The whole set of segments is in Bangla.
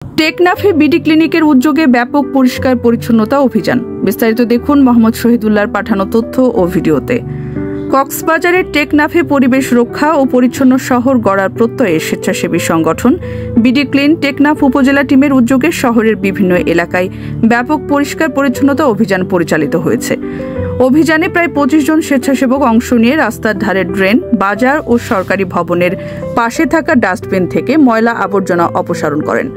টেকনাফে বিডি ক্লিনিকের উদ্যোগে ব্যাপক পরিষ্কার পরিচ্ছন্নতা অভিযান। বিস্তারিত দেখুন মোহাম্মদ শহীদুল্লাহর পাঠানো তথ্য ও ভিডিওতে। কক্সবাজারের টেকনাফে পরিবেশ রক্ষা ও পরিচ্ছন্ন শহর গড়ার প্রত্যয়ে স্বেচ্ছাসেবী সংগঠন বিডি ক্লিন টেকনাফ উপজেলা টিমের উদ্যোগে শহরের বিভিন্ন এলাকায় ব্যাপক পরিষ্কার পরিচ্ছন্নতা অভিযান পরিচালিত হয়েছে। অভিযানে প্রায় 25 জন স্বেচ্ছাসেবক অংশ নিয়ে রাস্তার ধারে ড্রেন, বাজার ও সরকারি ভবনের পাশে থাকা ডাস্টবিন থেকে ময়লা আবর্জনা অপসারণ করেন।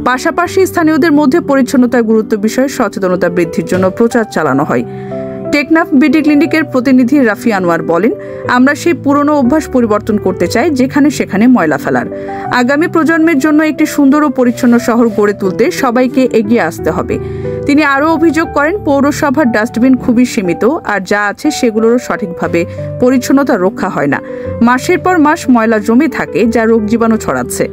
পাশাপাশি স্থানীয়দের মধ্যে পরিচ্ছন্নতার গুরুত্ব বিষয়ে সচেতনতা বৃদ্ধির জন্য প্রচার চালানো হয়। টেকনাফ বিডি ক্লিনিকের প্রতিনিধি রাফি আনোয়ার বলেন, আমরা সেই পুরনো অভ্যাস পরিবর্তন করতে চাই যেখানে সেখানে ময়লা ফেলার। আগামী প্রজন্মের জন্য একটি সুন্দর ও পরিচ্ছন্ন শহর গড়ে তুলতে সবাইকে এগিয়ে আসতে হবে। তিনি আরও অভিযোগ করেন, পৌরসভার ডাস্টবিন খুবই সীমিত, আর যা আছে সেগুলোরও সঠিকভাবে পরিচ্ছন্নতা রক্ষা হয় না। মাসের পর মাস ময়লা জমে থাকে, যা রোগ জীবাণু ছড়াচ্ছে।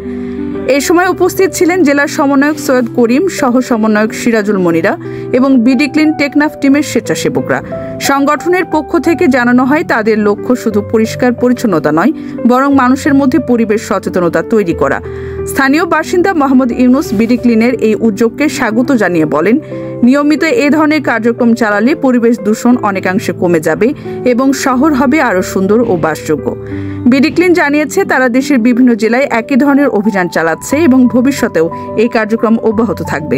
এ সময় উপস্থিত ছিলেন জেলা সমন্বয়ক সৈয়দ করিম, সহ সমন্বয়ক সিরাজুল মনিরা এবং বিডি ক্লিন টেকনাফ টিমের স্বেচ্ছাসেবকরা। সংগঠনের পক্ষ থেকে জানানো হয়, তাদের লক্ষ্য শুধু পরিষ্কার পরিচ্ছন্নতা নয়, বরং মানুষের মধ্যে পরিবেশ সচেতনতা তৈরি করা। স্থানীয় বাসিন্দা মোহাম্মদ ইউনুস বিডি ক্লিনের এই উদ্যোগকে স্বাগত জানিয়ে বলেন, নিয়মিত এ ধরনের কার্যক্রম চালালে পরিবেশ দূষণ অনেকাংশে কমে যাবে এবং শহর হবে আরও সুন্দর ও বাসযোগ্য। বিডি ক্লিন জানিয়েছে, তারা দেশের বিভিন্ন জেলায় একই ধরনের অভিযান চালাচ্ছে এবং ভবিষ্যতেও এই কার্যক্রম অব্যাহত থাকবে।